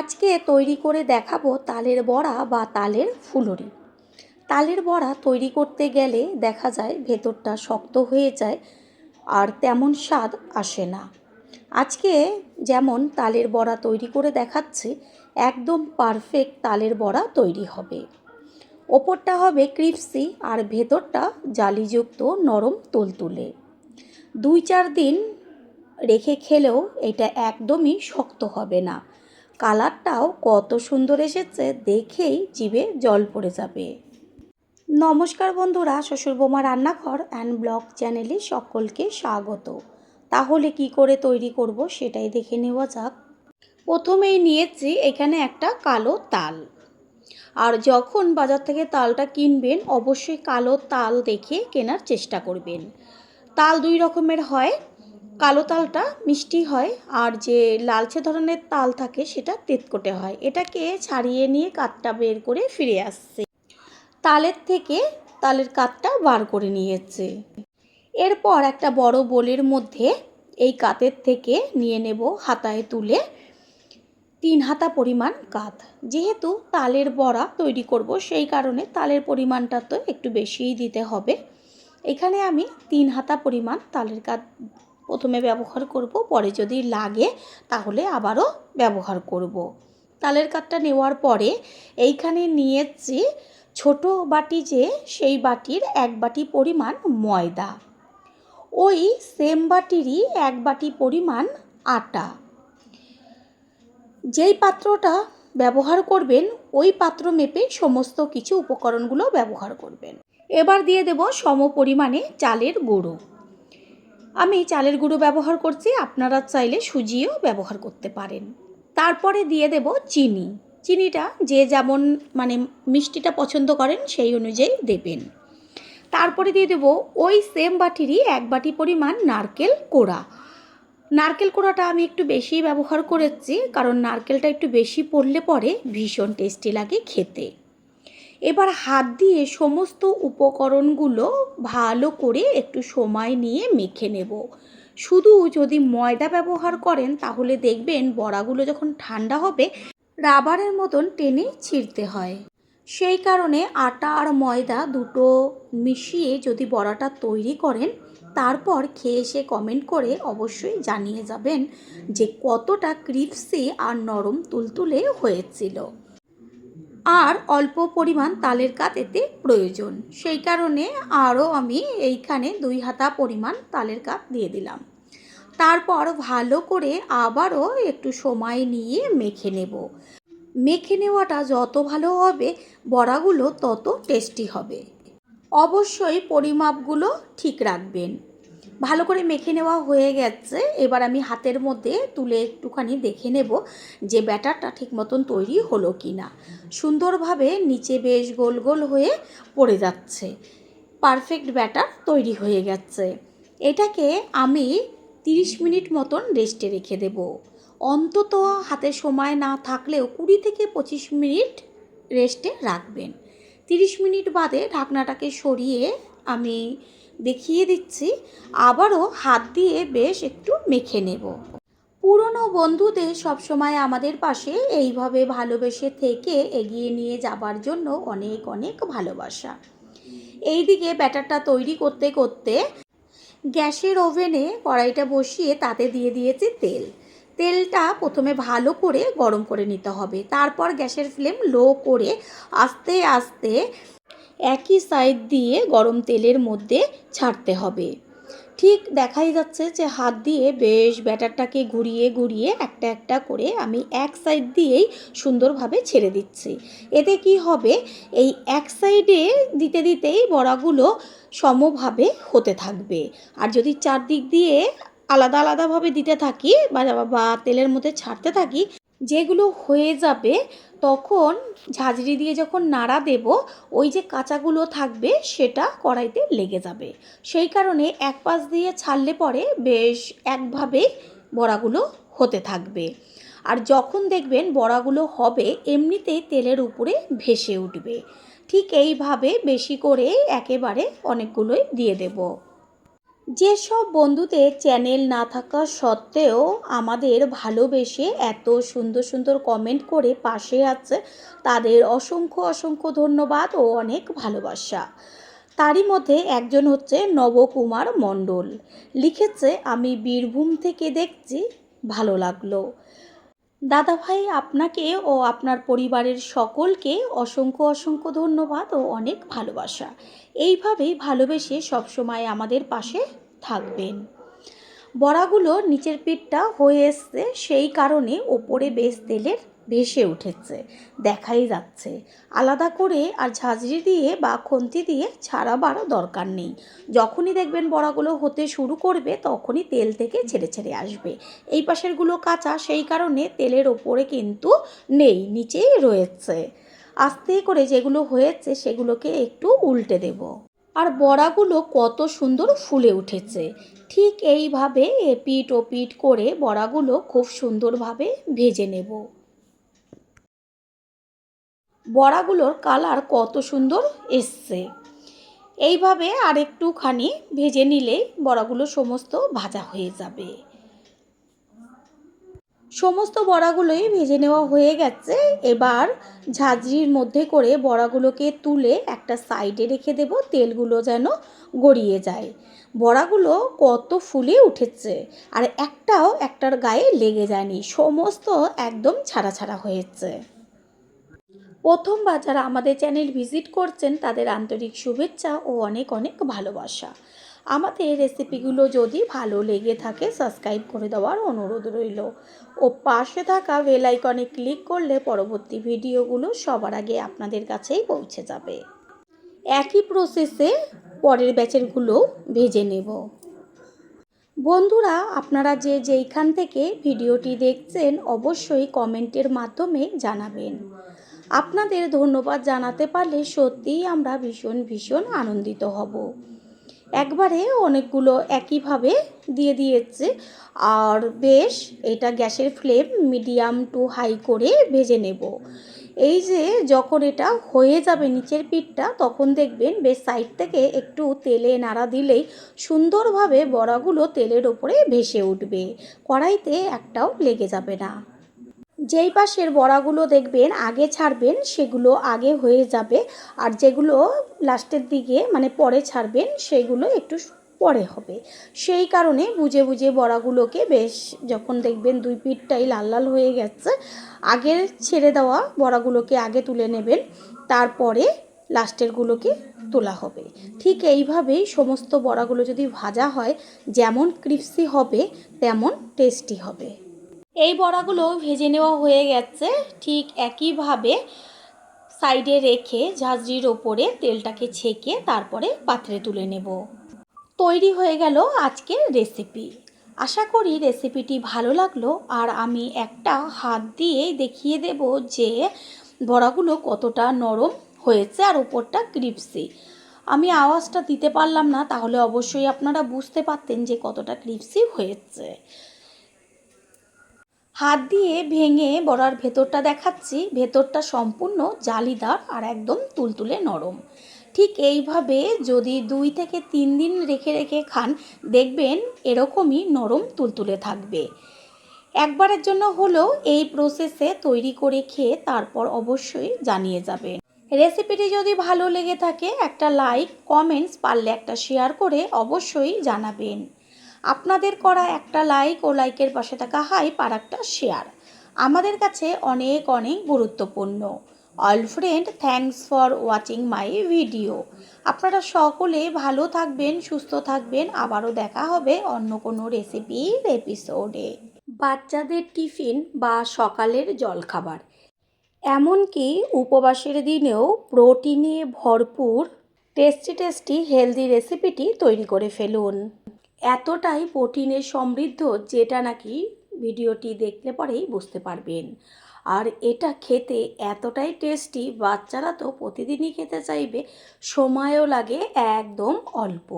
আজকে তৈরি করে দেখাবো তালের বড়া বা তালের ফুলুরি। তালের বড়া তৈরি করতে গেলে দেখা যায় ভেতরটা শক্ত হয়ে যায় আর তেমন স্বাদ আসে না। আজকে যেমন তালের বড়া তৈরি করে দেখাচ্ছি, একদম পারফেক্ট তালের বড়া তৈরি হবে। ওপরটা হবে ক্রিপসি আর ভেতরটা জালিযুক্ত নরম তুলতুলে। 2-4 দিন রেখে খেলেও এটা একদমই শক্ত হবে না। কালারটাও কত সুন্দর এসেছে, দেখেই জিভে জল পড়ে যাবে। নমস্কার বন্ধুরা, শ্বশুর বৌমা রান্নাঘর অ্যান্ড ব্লগ চ্যানেলে সকলকে স্বাগত। তাহলে কি করে তৈরি করব সেটাই দেখে নেওয়া যাক। প্রথমেই নিয়েছি এখানে একটা কালো তাল। আর যখন বাজার থেকে তালটা কিনবেন অবশ্যই কালো তাল দেখে কেনার চেষ্টা করবেন। তাল 2 রকমের হয়, কালো তালটা মিষ্টি হয় আর যে লালচে ধরনের তাল থাকে সেটা তেতকটে হয়। এটাকে ছাড়িয়ে নিয়ে কাঠটা বের করে ফিরে আসছে, তালের থেকে তালের কাঠটা বার করে নিয়েছে। এরপর একটা বড় বোলের মধ্যে এই কাঠের থেকে নিয়ে নেব হাতায় তুলে 3 হাতা পরিমাণ কাঠ। যেহেতু তালের বড়া তৈরি করব সেই কারণে তালের পরিমাণটা তো একটু বেশিই দিতে হবে। এখানে আমি 3 হাতা পরিমাণ তালের কাঠ প্রথমে ব্যবহার করব, পরে যদি লাগে তাহলে আবারও ব্যবহার করব। তালের কাঠটা নেওয়ার পরে এইখানে নিয়েছি ছোট বাটি, যে সেই বাটির 1 বাটি পরিমাণ ময়দা, ওই সেম বাটিরই 1 বাটি পরিমাণ আটা। যেই পাত্রটা ব্যবহার করবেন ওই পাত্র মেপে সমস্ত কিছু উপকরণগুলো ব্যবহার করবেন। এবার দিয়ে দেব সম পরিমাণে চালের গুঁড়ো। আমি চালের গুঁড়ো ব্যবহার করছি, আপনারা চাইলে সুজিও ব্যবহার করতে পারেন। তারপরে দিয়ে দেব চিনি। চিনিটা যে যেমন মিষ্টিটা পছন্দ করেন সেই অনুযায়ী দেবেন। তারপরে দিয়ে দেব ওই সেম বাটিরই 1 বাটি পরিমাণ নারকেল কোড়া। নারকেল কোড়াটা আমি একটু বেশি ব্যবহার করেছি, কারণ নারকেলটা একটু বেশি পড়লে পরে ভীষণ টেস্টি লাগে খেতে। এবার হাত দিয়ে সমস্ত উপকরণগুলো ভালো করে একটু সময় নিয়ে মেখে নেব। শুধু যদি ময়দা ব্যবহার করেন তাহলে দেখবেন বড়াগুলো যখন ঠান্ডা হবে রাবারের মতন টেনে ছিঁড়তে হয়। সেই কারণে আটা আর ময়দা দুটো মিশিয়ে যদি বড়াটা তৈরি করেন, তারপর খেয়ে এসে কমেন্ট করে অবশ্যই জানিয়ে যাবেন যে কতটা ক্রিপসি আর নরম তুলতুলে হয়েছিল। আর অল্প পরিমাণ তালের কাঠ এতে প্রয়োজন, সেই কারণে আরও আমি এইখানে 2 হাতা পরিমাণ তালের কাঠ দিয়ে দিলাম। তারপর ভালো করে আবারও একটু সময় নিয়ে মেখে নেব। মেখে নেওয়াটা যত ভালো হবে বড়াগুলো তত টেস্টি হবে। অবশ্যই পরিমাপগুলো ঠিক রাখবেন। ভালো করে মেখে নেওয়া হয়ে গেছে। এবার আমি হাতের মধ্যে তুলে একটুখানি দেখে নেব যে ব্যাটারটা ঠিক মতন তৈরি হলো কি না। সুন্দরভাবে নিচে বেশ গোল গোল হয়ে পড়ে যাচ্ছে, পারফেক্ট ব্যাটার তৈরি হয়ে গেছে। এটাকে আমি 30 মিনিট মতন রেস্টে রেখে দেব। অন্তত হাতে সময় না থাকলেও 20 থেকে 25 মিনিট রেস্টে রাখবেন। 30 মিনিট বাদে ঢাকনাটাকে সরিয়ে আমি দেখিয়ে দিচ্ছি, আবারও হাত দিয়ে বেশ একটু মেখে নেব। পুরনো বন্ধুদের সবসময় আমাদের পাশে এইভাবে ভালোবেসে থেকে এগিয়ে নিয়ে যাবার জন্য অনেক অনেক ভালোবাসা। এইদিকে ব্যাটারটা তৈরি করতে করতে গ্যাসের ওভেনে কড়াইটা বসিয়ে তাতে দিয়ে দিয়েছি তেল। তেলটা প্রথমে ভালো করে গরম করে নিতে হবে, তারপর গ্যাসের ফ্লেম লো করে আস্তে আস্তে একই সাইড দিয়ে গরম তেলের মধ্যে ছাড়তে হবে। ঠিক দেখাই যাচ্ছে যে হাত দিয়ে বেশ ব্যাটারটাকে ঘুরিয়ে ঘুরিয়ে একটা একটা করে আমি এক সাইড দিয়েই সুন্দরভাবে ছেড়ে দিচ্ছি। এতে কি হবে, এই এক সাইডে দিতে দিতেই বড়াগুলো সমভাবে হতে থাকবে। আর যদি চারদিক দিয়ে আলাদা আলাদাভাবে দিতে থাকি বা তেলের মধ্যে ছাড়তে থাকি, যেগুলো হয়ে যাবে তখন ঝাঁঝরি দিয়ে যখন নাড়া দেব ওই যে কাঁচাগুলো থাকবে সেটা কড়াইতে লেগে যাবে। সেই কারণে এক পাশ দিয়ে ছাড়লে পরে বেশ একভাবেই বড়াগুলো হতে থাকবে। আর যখন দেখবেন বড়াগুলো হবে এমনিতেই তেলের উপরে ভেসে উঠবে। ঠিক এইভাবে বেশি করে একেবারে অনেকগুলোই দিয়ে দেব। যেসব বন্ধুদের চ্যানেল না থাকা সত্ত্বেও আমাদের ভালোবেসে এত সুন্দর সুন্দর কমেন্ট করে পাশে আছে, তাদের অসংখ্য অসংখ্য ধন্যবাদ ও অনেক ভালোবাসা। তারই মধ্যে একজন হচ্ছে নবকুমার মণ্ডল, লিখেছে আমি বীরভূম থেকে দেখছি, ভালো লাগলো। দাদাভাই, আপনাকে ও আপনার পরিবারের সকলকে অসংখ্য অসংখ্য ধন্যবাদ ও অনেক ভালোবাসা। এইভাবেই ভালোবেসে সবসময় আমাদের পাশে থাকবেন। বড়াগুলো নিচের পিঠটা হয়ে এসছে, সেই কারণে ওপরে বেশ তেলের ভেসে উঠেছে, দেখাই যাচ্ছে। আলাদা করে আর ঝাঁঝরি দিয়ে বা খুন্তি দিয়ে ছাড়াবার দরকার নেই। যখনই দেখবেন বড়াগুলো হতে শুরু করবে তখনই তেল থেকে ছেড়ে ছেড়ে আসবে। এই পাশেরগুলো কাঁচা, সেই কারণে তেলের ওপরে কিন্তু নেই, নিচেই রয়েছে। আস্তে করে যেগুলো হয়েছে সেগুলোকে একটু উল্টে দেব। আর বড়াগুলো কত সুন্দর ফুলে উঠেছে। ঠিক এইভাবে এপিট ওপিট করে বড়াগুলো খুব সুন্দরভাবে ভেজে নেব। বড়াগুলোর কালার কত সুন্দর এসছে। এইভাবে আরেকটুখানি ভেজে নিলেই বড়াগুলো সমস্ত ভাজা হয়ে যাবে। সমস্ত বড়াগুলোই ভেজে নেওয়া হয়ে গেছে। এবার ঝাঁঝরির মধ্যে করে বড়াগুলোকে তুলে একটা সাইডে রেখে দেব, তেলগুলো যেন গড়িয়ে যায়। বড়াগুলো কত ফুলে উঠেছে, আর একটাও একটার গায়ে লেগে যায়নি, সমস্ত একদম ছাড়া ছাড়া হয়েছে। প্রথমবার যারা আমাদের চ্যানেল ভিজিট করছেন তাদের আন্তরিক শুভেচ্ছা ও অনেক অনেক ভালোবাসা। আমাদের রেসিপিগুলো যদি ভালো লেগে থাকে সাবস্ক্রাইব করে দেওয়ার অনুরোধ রইল ও পাশে থাকা বেল আইকনে ক্লিক করলে পরবর্তী ভিডিওগুলো সবার আগে আপনাদের কাছেই পৌঁছে যাবে। একই প্রসেসে পরের ব্যাচেরগুলো ভেজে নেব। বন্ধুরা, আপনারা যে যেইখান থেকে ভিডিওটি দেখছেন অবশ্যই কমেন্টের মাধ্যমে জানাবেন। আপনাদের ধন্যবাদ জানাতে পারলে সত্যিই আমরা ভীষণ ভীষণ আনন্দিত হব। একবারে অনেকগুলো একইভাবে দিয়ে দিয়েছে, আর বেশ এটা গ্যাসের ফ্লেম মিডিয়াম টু হাই করে ভেজে নেব। এই যে যখন এটা হয়ে যাবে নিচের পিঠটা, তখন দেখবেন বেশ সাইড থেকে একটু তেলে নাড়া দিলেই সুন্দরভাবে বড়াগুলো তেলের ওপরে ভেসে উঠবে, কড়াইতে একটাও লেগে যাবে না। যেই পাশের বড়াগুলো দেখবেন আগে ছাড়বেন সেগুলো আগে হয়ে যাবে, আর যেগুলো লাস্টের দিকে মানে পরে ছাড়বেন সেগুলো একটু পরে হবে। সেই কারণে বুঝে বুঝে বড়াগুলোকে বেশ যখন দেখবেন দুই পিঠটাই লাল লাল হয়ে গেছে, আগে ছেড়ে দেওয়া বড়াগুলোকে আগে তুলে নেবেন, তারপরে লাস্টেরগুলোকে তোলা হবে। ঠিক এইভাবেই সমস্ত বড়াগুলো যদি ভাজা হয় যেমন ক্রিস্পি হবে তেমন টেস্টি হবে। এই বড়াগুলো ভেজে নেওয়া হয়ে গেছে। ঠিক একইভাবে সাইডে রেখে ঝাঁঝরির ওপরে তেলটাকে ছেঁকে তারপরে পাত্রে তুলে নেব। তৈরি হয়ে গেল আজকের রেসিপি। আশা করি রেসিপিটি ভালো লাগলো, আর আমি একটা হাত দিয়ে দেখিয়ে দেব যে বড়াগুলো কতটা নরম হয়েছে আর ওপরটা ক্রিস্পি। আমি আওয়াজটা দিতে পারলাম না, তাহলে অবশ্যই আপনারা বুঝতে পারতেন যে কতটা ক্রিস্পি হয়েছে। হাত দিয়ে ভেঙে বড়ার ভেতরটা দেখাচ্ছি, ভেতরটা সম্পূর্ণ জালিদার আর একদম তুলতুলে নরম। ঠিক এইভাবে যদি 2 থেকে 3 দিন রেখে রেখে খান দেখবেন এরকমই নরম তুলতুলে থাকবে। একবারের জন্য হলেও এই প্রসেসে তৈরি করে খেয়ে তারপর অবশ্যই জানিয়ে যাবেন। রেসিপিটি যদি ভালো লেগে থাকে একটা লাইক, কমেন্টস, পারলে একটা শেয়ার করে অবশ্যই জানাবেন। আপনাদের করা একটা লাইক ও লাইকের পাশে থাকা হাইপ আর একটা শেয়ার আমাদের কাছে অনেক অনেক গুরুত্বপূর্ণ। All friend, thanks for watching my video. আপনারা সকলে ভালো থাকবেন, সুস্থ থাকবেন। আবারও দেখা হবে অন্য কোনো রেসিপির এপিসোডে। বাচ্চাদের টিফিন বা সকালের জলখাবার, এমনকি উপবাসের দিনেও প্রোটিনে ভরপুর টেস্টি টেস্টি হেলদি রেসিপিটি তৈরি করে ফেলুন। এতটাই প্রোটিনে সমৃদ্ধ যেটা নাকি ভিডিওটি দেখলে পরেই বুঝতে পারবেন। আর এটা খেতে এতটাই টেস্টি, বাচ্চারা তো প্রতিদিনই খেতে চাইবে, সময়ও লাগে একদম অল্প,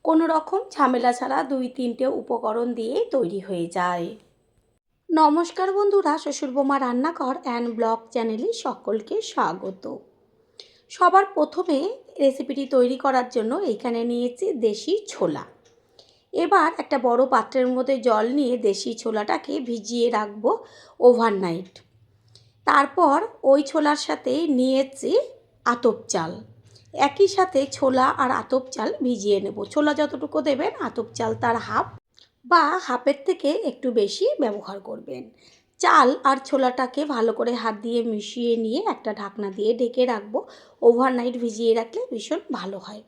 কোনো রকম ঝামেলা ছাড়া 2-3টে উপকরণ দিয়েই তৈরি হয়ে যায়। নমস্কার বন্ধুরা, শ্বশুরবোমা রান্নাঘর অ্যান্ড ব্লগ চ্যানেলে সকলকে স্বাগত। সবার প্রথমে রেসিপিটি তৈরি করার জন্য এইখানে নিয়েছি দেশি ছোলা। এবার একটা বড় পাত্রের মধ্যে জল নিয়ে দেশি ছোলাটাকে ভিজিয়ে রাখবো ওভারনাইট। তারপর ওই ছোলার সাথে নিয়েছি আতপ চাল। একই সাথে ছোলা আর আতপ চাল ভিজিয়ে নেব। ছোলা যতটুকু দেবেন আতপ চাল তার হাফ বা হাফের থেকে একটু বেশি ব্যবহার করবেন। চাল আর ছোলাটাকে ভালো করে হাত দিয়ে মিশিয়ে নিয়ে একটা ঢাকনা দিয়ে ঢেকে রাখবো। ওভারনাইট ভিজিয়ে রাখলে ভীষণ ভালো হয়।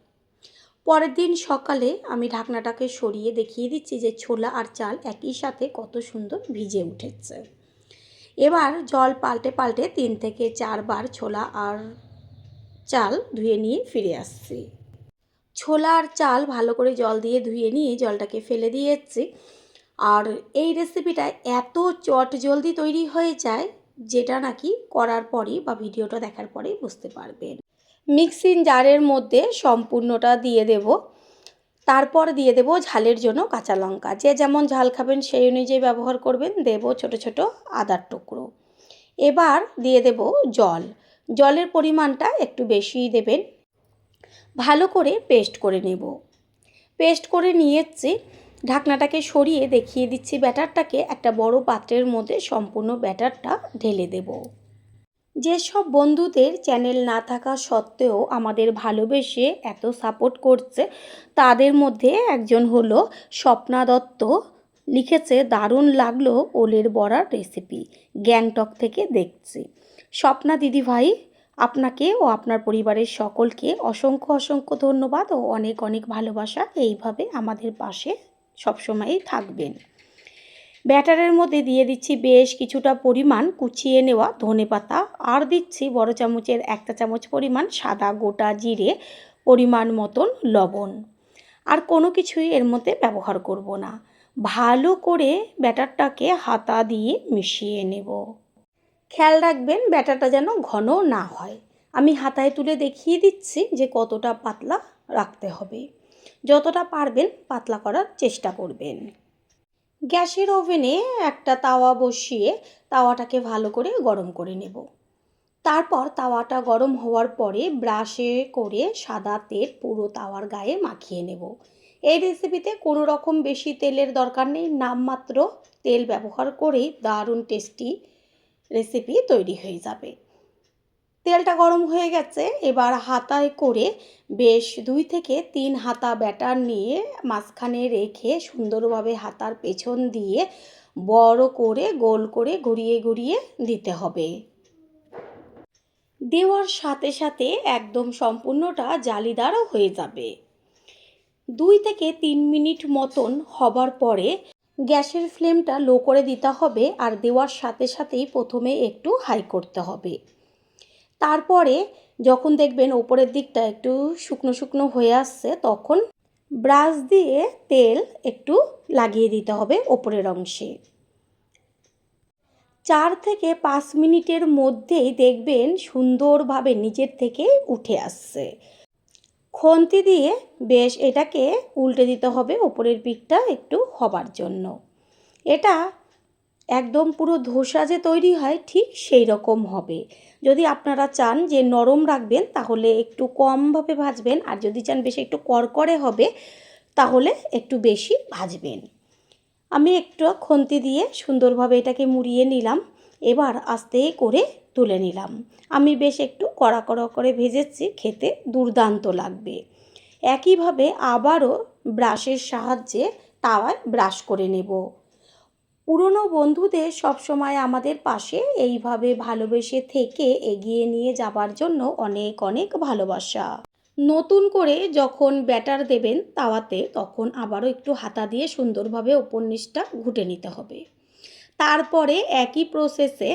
পরের দিন সকালে আমি ঢাকনাটাকে সরিয়ে দেখিয়ে দিচ্ছি যে ছোলা আর চাল একই সাথে কত সুন্দর ভিজে উঠেছে। এবার জল পাল্টে পাল্টে 3 থেকে 4 বার ছোলা আর চাল ধুয়ে নিয়ে ফিরে আসছি। ছোলা আর চাল ভালো করে জল দিয়ে ধুয়ে নিয়ে জলটাকে ফেলে দিয়েছি। আর এই রেসিপিটা এত চটজলদি তৈরি হয়ে যায় যেটা নাকি করার পরই বা ভিডিওটা দেখার পরেই বুঝতে পারবেন। মিক্সিং জারের মধ্যে সম্পূর্ণটা দিয়ে দেব। তারপর দিয়ে দেব ঝালের জন্য কাঁচা লঙ্কা। যে যেমন ঝাল খাবেন সেই অনুযায়ী ব্যবহার করবেন। দেব ছোট ছোট আদার টুকরো। এবার দিয়ে দেব জল। জলের পরিমাণটা একটু বেশিই দেবেন। ভালো করে পেস্ট করে নেব। পেস্ট করে নিয়েছি। ঢাকনাটাকে সরিয়ে দেখিয়ে দিচ্ছি ব্যাটারটাকে একটা বড় পাত্রের মধ্যে সম্পূর্ণ ব্যাটারটা ঢেলে দেব। যেসব বন্ধুদের চ্যানেল না থাকা সত্ত্বেও আমাদের ভালোবেসে এত সাপোর্ট করছে তাদের মধ্যে একজন হলো স্বপ্না দত্ত। লিখেছে দারুণ লাগলো ওলের বড়ার রেসিপি, গ্যাংটক থেকে দেখছি। স্বপ্না দিদিভাই, আপনাকে ও আপনার পরিবারের সকলকে অসংখ্য অসংখ্য ধন্যবাদ ও অনেক অনেক ভালোবাসা। এইভাবে আমাদের পাশে সবসময়ই থাকবেন। ব্যাটারের মধ্যে দিয়ে দিচ্ছি বেশ কিছুটা পরিমাণ কুচিয়ে নেওয়া ধনেপাতা, আর দিচ্ছি বড় চামচের 1 চামচ পরিমাণ সাদা গোটা জিরে, পরিমাণ মতন লবণ। আর কোনো কিছুই এর মধ্যে ব্যবহার করব না। ভালো করে ব্যাটারটাকে হাতা দিয়ে মিশিয়ে নেব। খেয়াল রাখবেন ব্যাটারটা যেন ঘন না হয়। আমি হাতায় তুলে দেখিয়ে দিচ্ছি যে কতটা পাতলা রাখতে হবে। যতটা পারবেন পাতলা করার চেষ্টা করবেন। গ্যাসের ওভেনে একটা তাওয়া বসিয়ে তাওয়াটাকে ভালো করে গরম করে নেব। তারপর তাওয়াটা গরম হওয়ার পরে ব্রাশে করে সাদা তেল পুরো তাওয়ার গায়ে মাখিয়ে নেব। এই রেসিপিতে কোনো রকম বেশি তেলের দরকার নেই, নামমাত্র তেল ব্যবহার করেই দারুণ টেস্টি রেসিপি তৈরি হয়ে যাবে। তেলটা গরম হয়ে গেছে। এবার হাতায় করে বেশ 2 থেকে 3 হাতা ব্যাটার নিয়ে মাঝখানে রেখে সুন্দরভাবে হাতার পেছন দিয়ে বড় করে গোল করে ঘুরিয়ে ঘুরিয়ে দিতে হবে। দেওয়ার সাথে সাথে একদম সম্পূর্ণটা জালিদারও হয়ে যাবে। 2 থেকে 3 মিনিট মতন হবার পরে গ্যাসের ফ্লেমটা লো করে দিতে হবে আর দেওয়ার সাথে সাথেই প্রথমে একটু হাই করতে হবে। তারপরে যখন দেখবেন ওপরের দিকটা একটু শুকনো শুকনো হয়ে আসছে তখন ব্রাশ দিয়ে তেল একটু লাগিয়ে দিতে হবে ওপরের অংশে। 4 থেকে 5 মিনিটের মধ্যেই দেখবেন সুন্দরভাবে নিচের থেকে উঠে আসছে। খুন্তি দিয়ে বেশ এটাকে উল্টে দিতে হবে ওপরের পিঠটা একটু হবার জন্য। এটা একদম পুরো ধোসা যে তৈরি হয় ঠিক সেই রকম হবে। যদি আপনারা চান যে নরম রাখবেন তাহলে একটু কমভাবে ভাজবেন, আর যদি চান বেশি একটু কড়কড়ে হবে তাহলে একটু বেশি ভাজবেন। আমি একটু খুন্তি দিয়ে সুন্দরভাবে এটাকে মুড়িয়ে নিলাম। এবার আস্তে করে তুলে নিলাম। আমি বেশ একটু কড়া কড়া করে ভেজেছি, খেতে দুর্দান্ত লাগবে। একইভাবে আবারও ব্রাশের সাহায্যে তাওয়ায় ব্রাশ করে নেব। পুরনো বন্ধুদের সবসময় আমাদের পাশে এইভাবে ভালোবেসে থেকে এগিয়ে নিয়ে যাবার জন্য অনেক অনেক ভালোবাসা। নতুন করে যখন ব্যাটার দেবেন তাওয়াতে তখন আবারও একটু হাতা দিয়ে সুন্দরভাবে ওপর নিচটা ঘুটে নিতে হবে। তারপরে একই প্রসেসে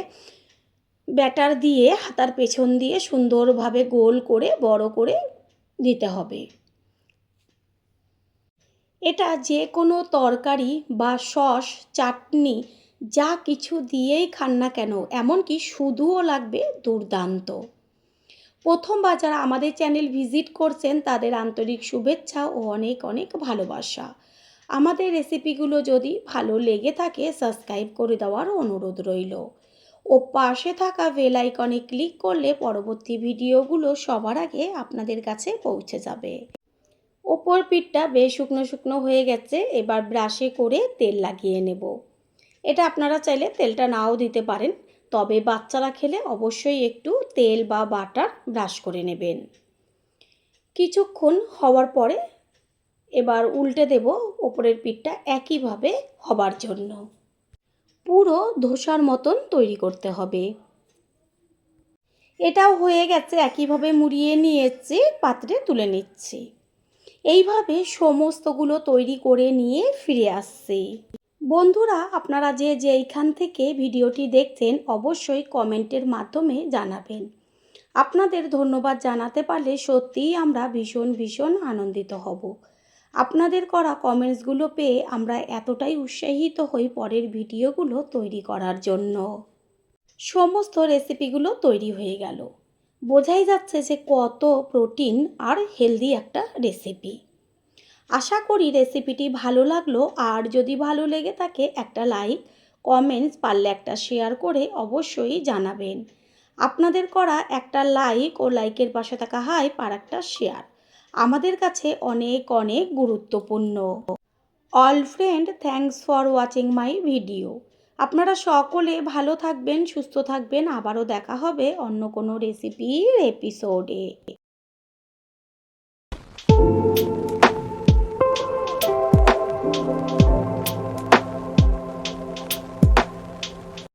ব্যাটার দিয়ে হাতার পেছন দিয়ে সুন্দরভাবে গোল করে বড় করে দিতে হবে। এটা যে কোনো তরকারি বা সস, চাটনি যা কিছু দিয়েই খান না কেন, এমনকি শুধুও লাগবে দুর্দান্ত। প্রথমবার যারা আমাদের চ্যানেল ভিজিট করছেন তাদের আন্তরিক শুভেচ্ছা ও অনেক অনেক ভালোবাসা। আমাদের রেসিপিগুলো যদি ভালো লেগে থাকে সাবস্ক্রাইব করে দেওয়ার অনুরোধ রইল ও পাশে থাকা বেল আইকনে ক্লিক করলে পরবর্তী ভিডিওগুলো সবার আগে আপনাদের কাছে পৌঁছে যাবে। ওপর পিঠটা বেশ শুকনো শুকনো হয়ে গেছে। এবার ব্রাশে করে তেল লাগিয়ে নেব। এটা আপনারা চাইলে তেলটা নাও দিতে পারেন, তবে বাচ্চারা খেলে অবশ্যই একটু তেল বা বাটার ব্রাশ করে নেবেন। কিছুক্ষণ হওয়ার পরে এবার উল্টে দেব ওপরের পিঠটা একইভাবে হবার জন্য। পুরো ধোসার মতন তৈরি করতে হবে। এটাও হয়ে গেছে, একইভাবে মুড়িয়ে নিয়েছি, পাত্রে তুলে নিচ্ছি। এইভাবে সমস্তগুলো তৈরি করে নিয়ে ফিরে আসছি। বন্ধুরা, আপনারা যে যেইখান থেকে ভিডিওটি দেখছেন অবশ্যই কমেন্টের মাধ্যমে জানাবেন। আপনাদের ধন্যবাদ জানাতে পারলে সত্যিই আমরা ভীষণ আনন্দিত হব। আপনাদের করা কমেন্টসগুলো পেয়ে আমরা এতটাই উৎসাহিত হই পরের ভিডিওগুলো তৈরি করার জন্য। সমস্ত রেসিপিগুলো তৈরি হয়ে গেল। বোঝাই যাচ্ছে যে কত প্রোটিন আর হেলদি একটা রেসিপি। আশা করি রেসিপিটি ভালো লাগলো, আর যদি ভালো লেগে থাকে একটা লাইক, কমেন্টস, পারলে একটা শেয়ার করে অবশ্যই জানাবেন। আপনাদের করা একটা লাইক ও লাইকের পাশে থাকা হাইপ আর একটা শেয়ার আমাদের কাছে অনেক গুরুত্বপূর্ণ। All friend, thanks for watching my video. আপনারা সকলে ভালো থাকবেন, সুস্থ থাকবেন। আবারও দেখা হবে অন্য কোনো রেসিপির এপিসোডে।